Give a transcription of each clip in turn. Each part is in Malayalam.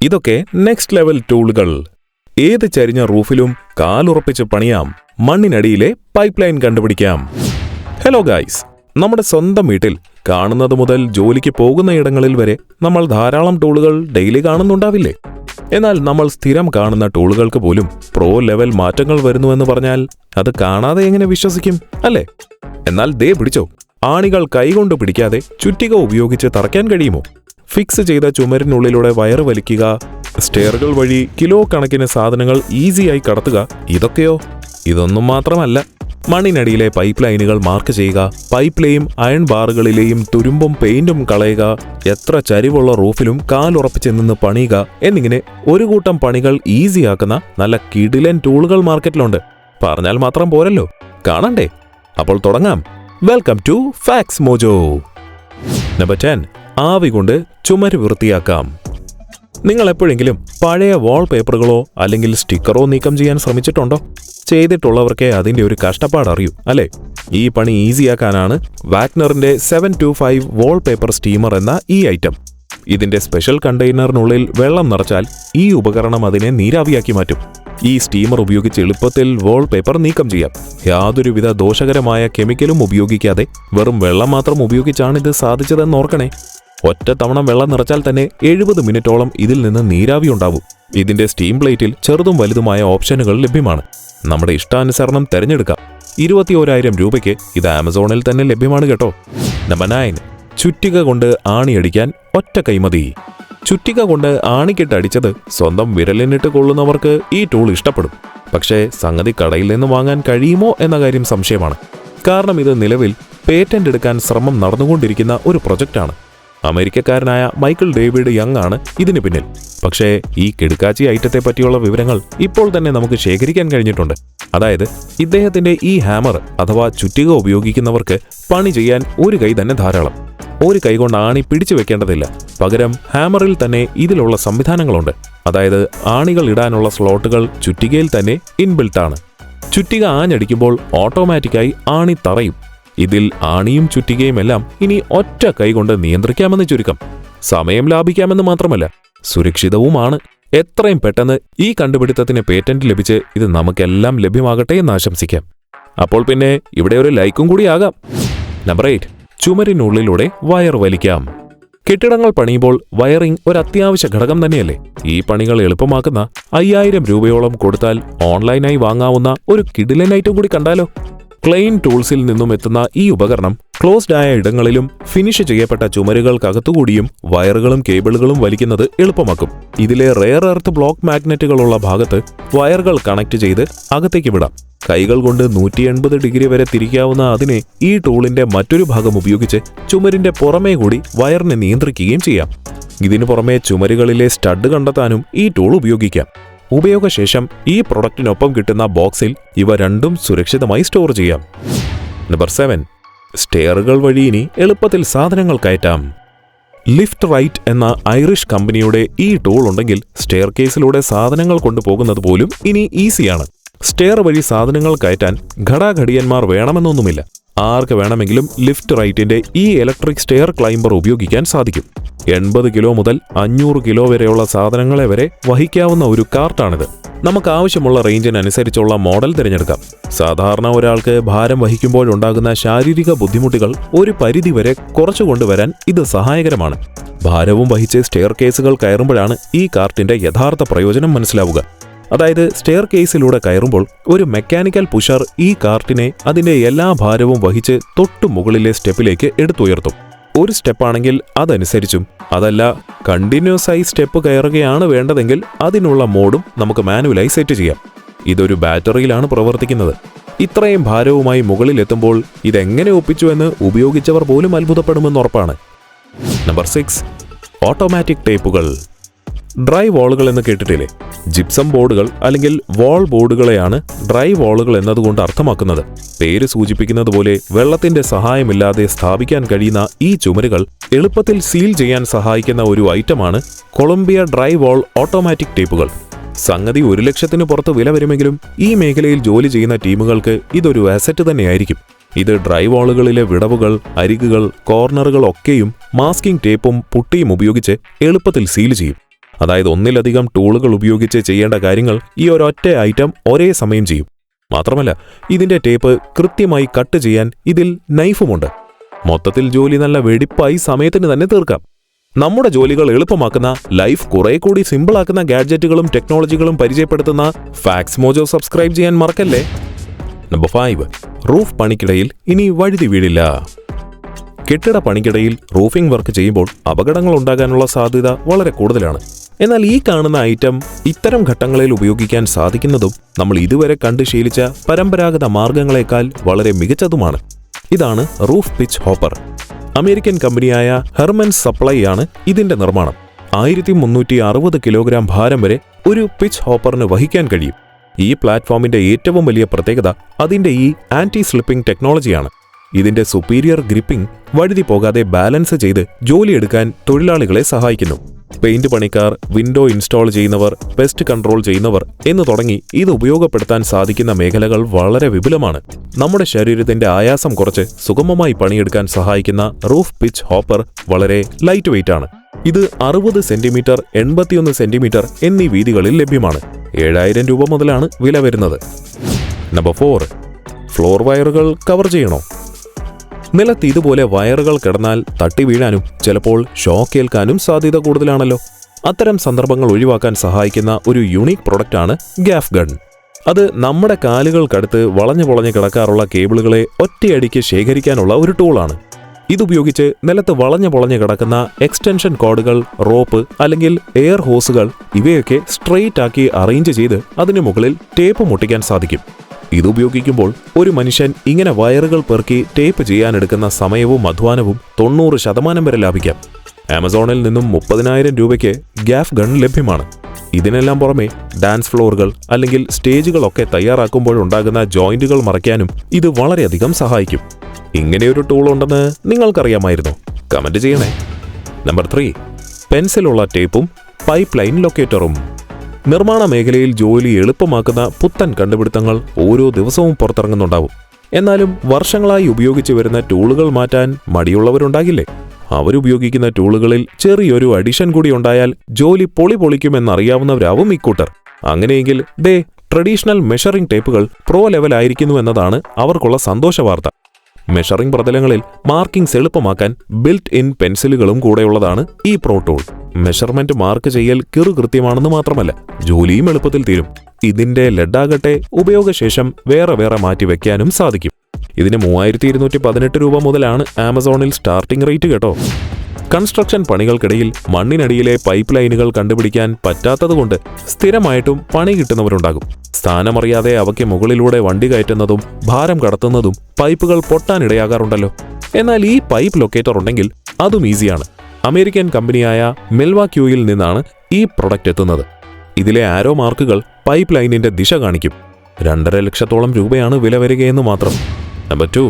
ഇതൊക്കെ നെക്സ്റ്റ് ലെവൽ ടൂളുകൾ. ഏത് ചരിഞ്ഞ റൂഫിലും കാലുറപ്പിച്ച് പണിയാം, മണ്ണിനടിയിലെ പൈപ്പ് ലൈൻ കണ്ടുപിടിക്കാം. ഹലോ ഗൈസ്, നമ്മുടെ സ്വന്തം വീട്ടിൽ കാണുന്നത് മുതൽ ജോലിക്ക് പോകുന്ന ഇടങ്ങളിൽ വരെ നമ്മൾ ധാരാളം ടൂളുകൾ ഡെയിലി കാണുന്നുണ്ടാവില്ലേ? എന്നാൽ നമ്മൾ സ്ഥിരം കാണുന്ന ടൂളുകൾക്ക് പോലും പ്രോ ലെവൽ മാറ്റങ്ങൾ വരുന്നുവെന്ന് പറഞ്ഞാൽ അത് കാണാതെ എങ്ങനെ വിശ്വസിക്കും, അല്ലേ? എന്നാൽ ദേ പിടിച്ചോ, ആണികൾ കൈകൊണ്ട് പിടിക്കാതെ ചുറ്റിക ഉപയോഗിച്ച് തറയ്ക്കാൻ കഴിയുമോ? ഫിക്സ് ചെയ്ത ചുമരിനുള്ളിലൂടെ വയറ് വലിക്കുക, സ്റ്റെയറുകൾ വഴി കിലോ കണക്കിന് സാധനങ്ങൾ ഈസിയായി കടത്തുക, ഇതൊക്കെയോ? ഇതൊന്നും മാത്രമല്ല, മണ്ണിനടിയിലെ പൈപ്പ് ലൈനുകൾ മാർക്ക് ചെയ്യുക, പൈപ്പിലെയും അയൺ ബാറുകളിലെയും തുരുമ്പും പെയിന്റും കളയുക, എത്ര ചരിവുള്ള റൂഫിലും കാലുറപ്പിച്ച് നിന്ന് പണിയുക എന്നിങ്ങനെ ഒരു കൂട്ടം പണികൾ ഈസിയാക്കുന്ന നല്ല കിടിലൻ ടൂളുകൾ മാർക്കറ്റിലുണ്ട്. പറഞ്ഞാൽ മാത്രം പോരല്ലോ, കാണണ്ടേ? അപ്പോൾ തുടങ്ങാം. Welcome to Facts Mojo. Number 10, ആവി കൊണ്ട് ചുമര് വൃത്തിയാക്കാം. നിങ്ങൾ എപ്പോഴെങ്കിലും പഴയ വാൾ പേപ്പറുകളോ അല്ലെങ്കിൽ സ്റ്റിക്കറോ നീക്കം ചെയ്യാൻ ശ്രമിച്ചിട്ടുണ്ടോ? ചെയ്തിട്ടുള്ളവർക്കേ അതിന്റെ ഒരു കഷ്ടപ്പാട് അറിയൂ, അല്ലേ? ഈ പണി ഈസിയാക്കാനാണ് വാഗ്നറിന്റെ 725 വാൾ പേപ്പർ സ്റ്റീമർ എന്ന ഈ ഐറ്റം. ഇതിന്റെ സ്പെഷ്യൽ കണ്ടെയ്നറിനുള്ളിൽ വെള്ളം നിറച്ചാൽ ഈ ഉപകരണം അതിനെ നീരാവിയാക്കി മാറ്റും. ഈ സ്റ്റീമർ ഉപയോഗിച്ച് എളുപ്പത്തിൽ വാൾ പേപ്പർ നീക്കം ചെയ്യാം. യാതൊരുവിധ ദോഷകരമായ കെമിക്കലും ഉപയോഗിക്കാതെ വെറും വെള്ളം മാത്രം ഉപയോഗിച്ചാണ് ഇത് സാധിച്ചതെന്ന് ഓർക്കണേ. ഒറ്റ തവണ വെള്ളം നിറച്ചാൽ തന്നെ 70 മിനിറ്റോളം ഇതിൽ നിന്ന് നീരാവി ഉണ്ടാവും. ഇതിന്റെ സ്റ്റീം പ്ലേറ്റിൽ ചെറുതും വലുതുമായ ഓപ്ഷനുകൾ ലഭ്യമാണ്. നമ്മുടെ ഇഷ്ടാനുസരണം തിരഞ്ഞെടുക്കാം. 21,000 രൂപയ്ക്ക് ഇത് ആമസോണിൽ തന്നെ ലഭ്യമാണ് കേട്ടോ. നമ്പർ 9, ചുറ്റിക കൊണ്ട് ആണിയടിക്കാൻ ഒറ്റ കൈമതി. ചുറ്റിക കൊണ്ട് ആണിക്കിട്ടടിച്ചത് സ്വന്തം വിരലിനിട്ട് കൊള്ളുന്നവർക്ക് ഈ ടൂൾ ഇഷ്ടപ്പെടും. പക്ഷേ സംഗതി കടയിൽ നിന്ന് വാങ്ങാൻ കഴിയുമോ എന്ന കാര്യം സംശയമാണ്. കാരണം ഇത് നിലവിൽ പേറ്റന്റ് എടുക്കാൻ ശ്രമം നടന്നുകൊണ്ടിരിക്കുന്ന ഒരു പ്രൊജക്റ്റാണ്. അമേരിക്കക്കാരനായ മൈക്കിൾ ഡേവിഡ് യങ് ആണ് ഇതിന് പിന്നിൽ. പക്ഷേ ഈ കിടുക്കാച്ചി ഐറ്റത്തെ പറ്റിയുള്ള വിവരങ്ങൾ ഇപ്പോൾ തന്നെ നമുക്ക് ശേഖരിക്കാൻ കഴിഞ്ഞിട്ടുണ്ട്. അതായത് ഇദ്ദേഹത്തിന്റെ ഈ ഹാമർ അഥവാ ചുറ്റിക ഉപയോഗിക്കുന്നവർക്ക് പണി ചെയ്യാൻ ഒരു കൈ തന്നെ ധാരാളം. ഒരു കൈ കൊണ്ട് ആണി പിടിച്ചു വെക്കേണ്ടതില്ല. പകരം ഹാമറിൽ തന്നെ ഇതിലുള്ള സംവിധാനങ്ങളുണ്ട്. അതായത് ആണികൾ ഇടാനുള്ള സ്ലോട്ടുകൾ ചുറ്റികയിൽ തന്നെ ഇൻബിൽട്ടാണ്. ചുറ്റിക ആഞ്ഞടിക്കുമ്പോൾ ഓട്ടോമാറ്റിക്കായി ആണി തറയും. ഇതിൽ ആണിയും ചുറ്റികയുമെല്ലാം ഇനി ഒറ്റ കൈകൊണ്ട് നിയന്ത്രിക്കാമെന്ന് ചുരുക്കം. സമയം ലാഭിക്കാമെന്ന് മാത്രമല്ല, സുരക്ഷിതവുമാണ്. എത്രയും പെട്ടെന്ന് ഈ കണ്ടുപിടുത്തത്തിന് പേറ്റന്റ് ലഭിച്ച് ഇത് നമുക്കെല്ലാം ലഭ്യമാകട്ടെ എന്ന് ആശംസിക്കാം. അപ്പോൾ പിന്നെ ഇവിടെ ഒരു ലൈക്കും കൂടി ആകാം. നമ്പർ 8, ചുമരിനുള്ളിലൂടെ വയർ വലിക്കാം. കെട്ടിടങ്ങൾ പണിയുമ്പോൾ വയറിംഗ് ഒരു അത്യാവശ്യ ഘടകം തന്നെയല്ലേ? ഈ പണികൾ എളുപ്പമാക്കുന്ന 5,000 രൂപയോളം കൊടുത്താൽ ഓൺലൈനായി വാങ്ങാവുന്ന ഒരു കിടിലൻ ഐറ്റം കൂടി കണ്ടാലോ? ക്ലെയിൻ ടൂൾസിൽ നിന്നും എത്തുന്ന ഈ ഉപകരണം ക്ലോസ്ഡ് ആയ ഇടങ്ങളിലും ഫിനിഷ് ചെയ്യപ്പെട്ട ചുമരുകൾക്കകത്തുകൂടിയും വയറുകളും കേബിളുകളും വലിക്കുന്നത് എളുപ്പമാക്കും. ഇതിലെ റെയർ എർത്ത് ബ്ലോക്ക് മാഗ്നറ്റുകളുള്ള ഭാഗത്ത് വയറുകൾ കണക്ട് ചെയ്ത് അകത്തേക്ക് വിടാം. കൈകൾ കൊണ്ട് 180 ഡിഗ്രി വരെ തിരിക്കാവുന്ന അതിനെ ഈ ടൂളിന്റെ മറ്റൊരു ഭാഗം ഉപയോഗിച്ച് ചുമരിന്റെ പുറമേ കൂടി വയറിനെ നിയന്ത്രിക്കുകയും ചെയ്യാം. ഇതിനു പുറമെ ചുമരുകളിലെ സ്റ്റഡ് കണ്ടെത്താനും ഈ ടൂൾ ഉപയോഗിക്കാം. ഉപയോഗശേഷം ഈ പ്രൊഡക്റ്റിനൊപ്പം കിട്ടുന്ന ബോക്സിൽ ഇവ രണ്ടും സുരക്ഷിതമായി സ്റ്റോർ ചെയ്യാം. നമ്പർ 7, സ്റ്റെയറുകൾ വഴി ഇനി എളുപ്പത്തിൽ സാധനങ്ങൾ കയറ്റാം. ലിഫ്റ്റ് റൈറ്റ് എന്ന ഐറിഷ് കമ്പനിയുടെ ഈ ടൂൾ ഉണ്ടെങ്കിൽ സ്റ്റെയർ കേസിലൂടെ സാധനങ്ങൾ കൊണ്ടുപോകുന്നത് പോലും ഇനി ഈസിയാണ്. സ്റ്റെയർ വഴി സാധനങ്ങൾ കയറ്റാൻ ഘടാഘടിയന്മാർ വേണമെന്നൊന്നുമില്ല. ആർക്ക് വേണമെങ്കിലും ലിഫ്റ്റ് റൈറ്റിന്റെ ഈ ഇലക്ട്രിക് സ്റ്റെയർ ക്ലൈംബർ ഉപയോഗിക്കാൻ സാധിക്കും. 80 കിലോ മുതൽ 500 കിലോ വരെയുള്ള സാധനങ്ങളെ വരെ വഹിക്കാവുന്ന ഒരു കാർട്ടാണിത്. നമുക്ക് ആവശ്യമുള്ള റേഞ്ചിനനുസരിച്ചുള്ള മോഡൽ തിരഞ്ഞെടുക്കാം. സാധാരണ ഒരാൾക്ക് ഭാരം വഹിക്കുമ്പോഴുണ്ടാകുന്ന ശാരീരിക ബുദ്ധിമുട്ടുകൾ ഒരു പരിധിവരെ കുറച്ചുകൊണ്ടുവരാൻ ഇത് സഹായകരമാണ്. ഭാരവും വഹിച്ച് സ്റ്റെയർ കേസുകൾ കയറുമ്പോഴാണ് ഈ കാർട്ടിന്റെ യഥാർത്ഥ പ്രയോജനം മനസ്സിലാവുക. അതായത് സ്റ്റെയർ കേസിലൂടെ കയറുമ്പോൾ ഒരു മെക്കാനിക്കൽ പുഷർ ഈ കാർട്ടിനെ അതിന്റെ എല്ലാ ഭാരവും വഹിച്ച് തൊട്ടു മുകളിലെ സ്റ്റെപ്പിലേക്ക് എടുത്തുയർത്തും. ഒരു സ്റ്റെപ്പാണെങ്കിൽ അതനുസരിച്ചും, അതല്ല കണ്ടിന്യൂസ് ആയി സ്റ്റെപ്പ് കയറുകയാണ് വേണ്ടതെങ്കിൽ അതിനുള്ള മോഡും നമുക്ക് മാനുവലായി സെറ്റ് ചെയ്യാം. ഇതൊരു ബാറ്ററിയിലാണ് പ്രവർത്തിക്കുന്നത്. ഇത്രയും ഭാരവുമായി മുകളിലെത്തുമ്പോൾ ഇതെങ്ങനെ ഒപ്പിച്ചു എന്ന് ഉപയോഗിച്ചവർ പോലും അത്ഭുതപ്പെടുമെന്നുറപ്പാണ്. നമ്പർ 6, ഓട്ടോമാറ്റിക് ടേപ്പുകൾ. ഡ്രൈ വാളുകൾ എന്ന് കേട്ടിട്ടില്ലേ? ജിപ്സം ബോർഡുകൾ അല്ലെങ്കിൽ വാൾ ബോർഡുകളെയാണ് ഡ്രൈ വാളുകൾ എന്നതുകൊണ്ട് അർത്ഥമാക്കുന്നത്. പേര് സൂചിപ്പിക്കുന്നത് പോലെ വെള്ളത്തിന്റെ സഹായമില്ലാതെ സ്ഥാപിക്കാൻ കഴിയുന്ന ഈ ചുമരുകൾ എളുപ്പത്തിൽ സീൽ ചെയ്യാൻ സഹായിക്കുന്ന ഒരു ഐറ്റമാണ് കൊളംബിയ ഡ്രൈ വാൾ ഓട്ടോമാറ്റിക് ടേപ്പുകൾ. സംഗതി 1 ലക്ഷത്തിന് പുറത്ത് വില വരുമെങ്കിലും ഈ മേഖലയിൽ ജോലി ചെയ്യുന്ന ടീമുകൾക്ക് ഇതൊരു അസറ്റ് തന്നെയായിരിക്കും. ഇത് ഡ്രൈ വാളുകളിലെ വിടവുകൾ, അരികുകൾ, കോർണറുകൾ ഒക്കെയും മാസ്കിംഗ് ടേപ്പും പുട്ടിയും ഉപയോഗിച്ച് എളുപ്പത്തിൽ സീൽ ചെയ്യും. അതായത് ഒന്നിലധികം ടൂളുകൾ ഉപയോഗിച്ച് ചെയ്യേണ്ട കാര്യങ്ങൾ ഈ ഒരൊറ്റ ഐറ്റം ഒരേ സമയം ചെയ്യും. മാത്രമല്ല ഇതിന്റെ ടേപ്പ് കൃത്യമായി കട്ട് ചെയ്യാൻ ഇതിൽ നൈഫുമുണ്ട്. മൊത്തത്തിൽ ജോലി നല്ല വെടിപ്പായി സമയത്തിന് തന്നെ തീർക്കാം. നമ്മുടെ ജോലികൾ എളുപ്പമാക്കുന്ന, ലൈഫ് കുറെ കൂടി സിമ്പിളാക്കുന്ന ഗാഡ്ജറ്റുകളും ടെക്നോളജികളും പരിചയപ്പെടുത്തുന്ന ഫാക്സ് മോജോ സബ്സ്ക്രൈബ് ചെയ്യാൻ മറക്കല്ലേ. നമ്പർ 5, റൂഫ് പണിക്കിടയിൽ ഇനി വഴുതി വീഴില്ല. കെട്ടിട പണിക്കിടയിൽ റൂഫിംഗ് വർക്ക് ചെയ്യുമ്പോൾ അപകടങ്ങൾ ഉണ്ടാകാനുള്ള സാധ്യത വളരെ കൂടുതലാണ്. എന്നാൽ ഈ കാണുന്ന ഐറ്റം ഇത്തരം ഘട്ടങ്ങളിൽ ഉപയോഗിക്കാൻ സാധിക്കുന്നതും നമ്മൾ ഇതുവരെ കണ്ടു ശീലിച്ച പരമ്പരാഗത മാർഗങ്ങളെക്കാൾ വളരെ മികച്ചതുമാണ്. ഇതാണ് റൂഫ് പിച്ച് ഹോപ്പർ. അമേരിക്കൻ കമ്പനിയായ ഹെർമൻസ് സപ്ലൈ ആണ് ഇതിന്റെ നിർമ്മാണം. 1360 കിലോഗ്രാം ഭാരം വരെ ഒരു പിച്ച് ഹോപ്പറിന് വഹിക്കാൻ കഴിയും. ഈ പ്ലാറ്റ്ഫോമിന്റെ ഏറ്റവും വലിയ പ്രത്യേകത അതിന്റെ ഈ ആന്റി സ്ലിപ്പിംഗ് ടെക്നോളജിയാണ്. ഇതിന്റെ സുപ്പീരിയർ ഗ്രിപ്പിംഗ് വഴുതി പോകാതെ ബാലൻസ് ചെയ്ത് ജോലിയെടുക്കാൻ തൊഴിലാളികളെ സഹായിക്കുന്നു. പെയിന്റ് പണിക്കാർ, വിൻഡോ ഇൻസ്റ്റാൾ ചെയ്യുന്നവർ, പെസ്റ്റ് കൺട്രോൾ ചെയ്യുന്നവർ എന്ന് തുടങ്ങി ഇത് ഉപയോഗപ്പെടുത്താൻ സാധിക്കുന്ന മേഖലകൾ വളരെ വിപുലമാണ്. നമ്മുടെ ശരീരത്തിന്റെ ആയാസം കുറച്ച് സുഗമമായി പണിയെടുക്കാൻ സഹായിക്കുന്ന റൂഫ് പിച്ച് ഹോപ്പർ വളരെ ലൈറ്റ് വെയ്റ്റ് ആണ്. ഇത് 60 സെന്റിമീറ്റർ, 81 സെന്റിമീറ്റർ എന്നീ വീതികളിൽ ലഭ്യമാണ്. 7000 രൂപ മുതലാണ് വില വരുന്നത്. നമ്പർ 4, ഫ്ലോർ വയറുകൾ കവർ ചെയ്യണോ? നിലത്ത് ഇതുപോലെ വയറുകൾ കിടന്നാൽ തട്ടി വീഴാനും ചിലപ്പോൾ ഷോക്ക് ഏൽക്കാനും സാധ്യത കൂടുതലാണല്ലോ. അത്തരം സന്ദർഭങ്ങൾ ഒഴിവാക്കാൻ സഹായിക്കുന്ന ഒരു യുണീക്ക് പ്രൊഡക്റ്റാണ് ഗ്യാഫ് ഗൺ. അത് നമ്മുടെ കാലുകൾക്കടുത്ത് വളഞ്ഞു പൊളഞ്ഞു കിടക്കാറുള്ള കേബിളുകളെ ഒറ്റയടിക്ക് ശേഖരിക്കാനുള്ള ഒരു ടൂളാണ്. ഇതുപയോഗിച്ച് നിലത്ത് വളഞ്ഞു പൊളഞ്ഞു കിടക്കുന്ന എക്സ്റ്റൻഷൻ കോഡുകൾ, റോപ്പ് അല്ലെങ്കിൽ എയർ ഹോസുകൾ ഇവയൊക്കെ സ്ട്രെയിറ്റ് ആക്കി അറേഞ്ച് ചെയ്ത് അതിനു മുകളിൽ ടേപ്പ് മുട്ടിക്കാൻ സാധിക്കും. ഇതുപയോഗിക്കുമ്പോൾ ഒരു മനുഷ്യൻ ഇങ്ങനെ വയറുകൾ പെറുക്കി ടേപ്പ് ചെയ്യാനെടുക്കുന്ന സമയവും അധ്വാനവും 90% വരെ ലാഭിക്കാം. ആമസോണിൽ നിന്നും 30,000 രൂപയ്ക്ക് ഗ്യാഫ് ഗൺ ലഭ്യമാണ്. ഇതിനെല്ലാം പുറമെ ഡാൻസ് ഫ്ലോറുകൾ അല്ലെങ്കിൽ സ്റ്റേജുകളൊക്കെ തയ്യാറാക്കുമ്പോഴുണ്ടാകുന്ന ജോയിന്റുകൾ മറയ്ക്കാനും ഇത് വളരെയധികം സഹായിക്കും. ഇങ്ങനെയൊരു ടൂൾ ഉണ്ടെന്ന് നിങ്ങൾക്കറിയാമായിരുന്നോ? കമന്റ് ചെയ്യണേ. നമ്പർ 3, പെൻസിലുള്ള ടേപ്പും പൈപ്പ് ലൈൻ ലൊക്കേറ്ററും. നിർമ്മാണ മേഖലയിൽ ജോലി എളുപ്പമാക്കുന്ന പുത്തൻ കണ്ടുപിടുത്തങ്ങൾ ഓരോ ദിവസവും പുറത്തിറങ്ങുന്നുണ്ടാവും. എന്നാലും വർഷങ്ങളായി ഉപയോഗിച്ചു വരുന്ന ടൂളുകൾ മാറ്റാൻ മടിയുള്ളവരുണ്ടാകില്ലേ? അവരുപയോഗിക്കുന്ന ടൂളുകളിൽ ചെറിയൊരു അഡിഷൻ കൂടി ഉണ്ടായാൽ ജോലി പൊളിക്കുമെന്നറിയാവുന്നവരാവും ഇക്കൂട്ടർ. അങ്ങനെയെങ്കിൽ ട്രഡീഷണൽ മെഷറിംഗ് ടേപ്പുകൾ പ്രോ ലെവൽ ആയിരിക്കുന്നു എന്നതാണ് അവർക്കുള്ള സന്തോഷ വാർത്ത. മെഷറിംഗ് പ്രതലങ്ങളിൽ മാർക്കിംഗ്സ് എളുപ്പമാക്കാൻ ബിൽറ്റ് ഇൻ പെൻസിലുകളും കൂടെയുള്ളതാണ് ഈ പ്രോ ടൂൾ. മെഷർമെന്റ് മാർക്ക് ചെയ്യൽ കൃത്യമാണെന്ന് മാത്രമല്ല, ജോലിയും എളുപ്പത്തിൽ തീരും. ഇതിന്റെ ലെഡാകട്ടെ ഉപയോഗശേഷം വേറെ മാറ്റി വെക്കാനും സാധിക്കും. ഇതിന് 3218 രൂപ മുതലാണ് ആമസോണിൽ സ്റ്റാർട്ടിംഗ് റേറ്റ് കേട്ടോ. കൺസ്ട്രക്ഷൻ പണികൾക്കിടയിൽ മണ്ണിനടിയിലെ പൈപ്പ് ലൈനുകൾ കണ്ടുപിടിക്കാൻ പറ്റാത്തതുകൊണ്ട് സ്ഥിരമായിട്ടും പണി കിട്ടുന്നവരുണ്ടാകും. സ്ഥാനമറിയാതെ അവയ്ക്ക് മുകളിലൂടെ വണ്ടി കയറ്റുന്നതും ഭാരം കടത്തുന്നതും പൈപ്പുകൾ പൊട്ടാനിടയാകാറുണ്ടല്ലോ. എന്നാൽ ഈ പൈപ്പ് ലൊക്കേറ്റർ ഉണ്ടെങ്കിൽ അതും ഈസിയാണ്. അമേരിക്കൻ കമ്പനിയായ മിൽവാക്യൂയിൽ നിന്നാണ് ഈ പ്രൊഡക്റ്റ് എത്തുന്നത്. ഇതിലെ ആരോ മാർക്കുകൾ പൈപ്പ് ലൈനിന്റെ ദിശ കാണിക്കും. 2.5 ലക്ഷത്തോളം രൂപയാണ് വില വരികയെന്ന് മാത്രം. നമ്പർ 2,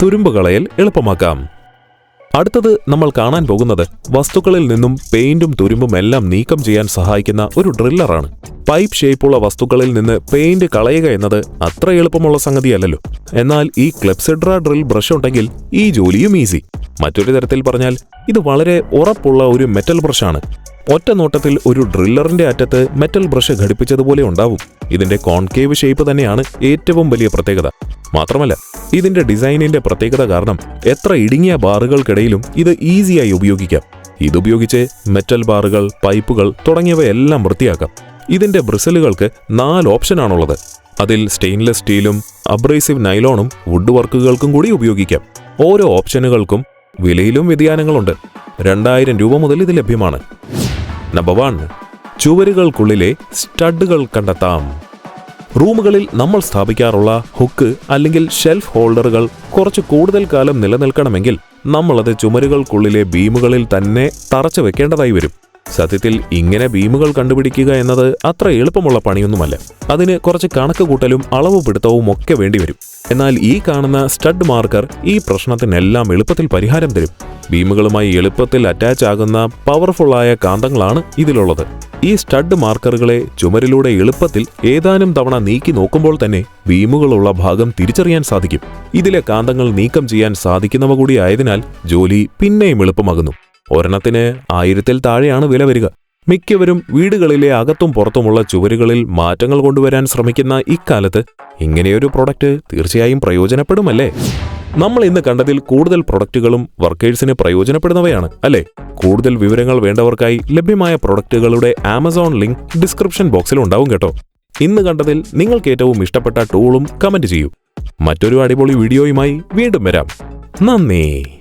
തുരുമ്പ് കളയൽ എളുപ്പമാക്കാം. അടുത്തത് നമ്മൾ കാണാൻ പോകുന്നത് വസ്തുക്കളിൽ നിന്നും പെയിന്റും തുരുമ്പും എല്ലാം നീക്കം ചെയ്യാൻ സഹായിക്കുന്ന ഒരു ഡ്രില്ലറാണ്. പൈപ്പ് ഷേപ്പുള്ള വസ്തുക്കളിൽ നിന്ന് പെയിന്റ് കളയുക എന്നത് അത്ര എളുപ്പമുള്ള സംഗതിയല്ലല്ലോ. എന്നാൽ ഈ ക്ലെപ്സിഡ്ര ഡ്രിൽ ബ്രഷ് ഉണ്ടെങ്കിൽ ഈ ജോലിയും ഈസി. മറ്റൊരു തരത്തിൽ പറഞ്ഞാൽ ഇത് വളരെ ഉറപ്പുള്ള ഒരു മെറ്റൽ ബ്രഷാണ്. ഒറ്റ നോട്ടത്തിൽ ഒരു ഡ്രില്ലറിന്റെ അറ്റത്ത് മെറ്റൽ ബ്രഷ് ഘടിപ്പിച്ചതുപോലെ ഉണ്ടാവും. ഇതിന്റെ കോൺകേവ് ഷേപ്പ് തന്നെയാണ് ഏറ്റവും വലിയ പ്രത്യേകത. മാത്രമല്ല ഇതിന്റെ ഡിസൈനിന്റെ പ്രത്യേകത കാരണം എത്ര ഇടുങ്ങിയ ബാറുകൾക്കിടയിലും ഇത് ഈസിയായി ഉപയോഗിക്കാം. ഇതുപയോഗിച്ച് മെറ്റൽ ബാറുകൾ, പൈപ്പുകൾ തുടങ്ങിയവയെല്ലാം വൃത്തിയാക്കാം. ഇതിന്റെ ബ്രിസലുകൾക്ക് 4 ഓപ്ഷനാണുള്ളത്. അതിൽ സ്റ്റെയിൻലെസ് സ്റ്റീലും അബ്രേസീവ് നൈലോണും വുഡ് വർക്കുകൾക്കും കൂടി ഉപയോഗിക്കാം. ഓരോ ഓപ്ഷനുകൾക്കും വിലയിലും വ്യതിയാനങ്ങളുണ്ട്. 2000 രൂപ മുതൽ ഇത് ലഭ്യമാണ്. നമ്പർ 1, ചുവരുകൾക്കുള്ളിലെ സ്റ്റഡുകൾ കണ്ടെത്താം. റൂമുകളിൽ നമ്മൾ സ്ഥാപിക്കാറുള്ള ഹുക്ക് അല്ലെങ്കിൽ ഷെൽഫ് ഹോൾഡറുകൾ കുറച്ച് കൂടുതൽ കാലം നിലനിൽക്കണമെങ്കിൽ നമ്മളത് ചുമരുകൾക്കുള്ളിലെ ബീമുകളിൽ തന്നെ തറച്ചു വെക്കേണ്ടതായി വരും. സത്യത്തിൽ ഇങ്ങനെ ബീമുകൾ കണ്ടുപിടിക്കുക എന്നത് അത്ര എളുപ്പമുള്ള പണിയൊന്നുമല്ല. അതിന് കുറച്ച് കണക്ക് കൂട്ടലും അളവ് പിടുത്തവും ഒക്കെ വേണ്ടിവരും. എന്നാൽ ഈ കാണുന്ന സ്റ്റഡ് മാർക്കർ ഈ പ്രശ്നത്തിനെല്ലാം എളുപ്പത്തിൽ പരിഹാരം തരും. ബീമുകളുമായി എളുപ്പത്തിൽ അറ്റാച്ച് ആകുന്ന പവർഫുള്ളായ കാന്തങ്ങളാണ് ഇതിലുള്ളത്. ഈ സ്റ്റഡ് മാർക്കറുകളെ ചുമരിലൂടെ എളുപ്പത്തിൽ ഏതാനും തവണ നീക്കി നോക്കുമ്പോൾ തന്നെ ബീമുകളുള്ള ഭാഗം തിരിച്ചറിയാൻ സാധിക്കും. ഇതിലെ കാന്തങ്ങൾ നീക്കം ചെയ്യാൻ സാധിക്കുന്നവ കൂടി ആയതിനാൽ ജോലി പിന്നെയും എളുപ്പമാകുന്നു. ഒരെണ്ണത്തിന് 1000-ൽ താഴെയാണ് വില വരിക. മിക്കവരും വീടുകളിലെ അകത്തും പുറത്തുമുള്ള ചുവരുകളിൽ മാറ്റങ്ങൾ കൊണ്ടുവരാൻ ശ്രമിക്കുന്ന ഇക്കാലത്ത് ഇങ്ങനെയൊരു പ്രൊഡക്റ്റ് തീർച്ചയായും പ്രയോജനപ്പെടുമല്ലേ? നമ്മൾ ഇന്ന് കണ്ടതിൽ കൂടുതൽ പ്രൊഡക്റ്റുകളും വർക്കേഴ്സിന് പ്രയോജനപ്പെടുന്നവയാണ് അല്ലേ? കൂടുതൽ വിവരങ്ങൾ വേണ്ടവർക്കായി ലഭ്യമായ പ്രൊഡക്റ്റുകളുടെ ആമസോൺ ലിങ്ക് ഡിസ്ക്രിപ്ഷൻ ബോക്സിൽ ഉണ്ടാവും കേട്ടോ. ഇന്ന് കണ്ടതിൽ നിങ്ങൾക്ക് ഏറ്റവും ഇഷ്ടപ്പെട്ട ടൂളും കമന്റ് ചെയ്യൂ. മറ്റൊരു അടിപൊളി വീഡിയോയുമായി വീണ്ടും വരാം. നന്ദി.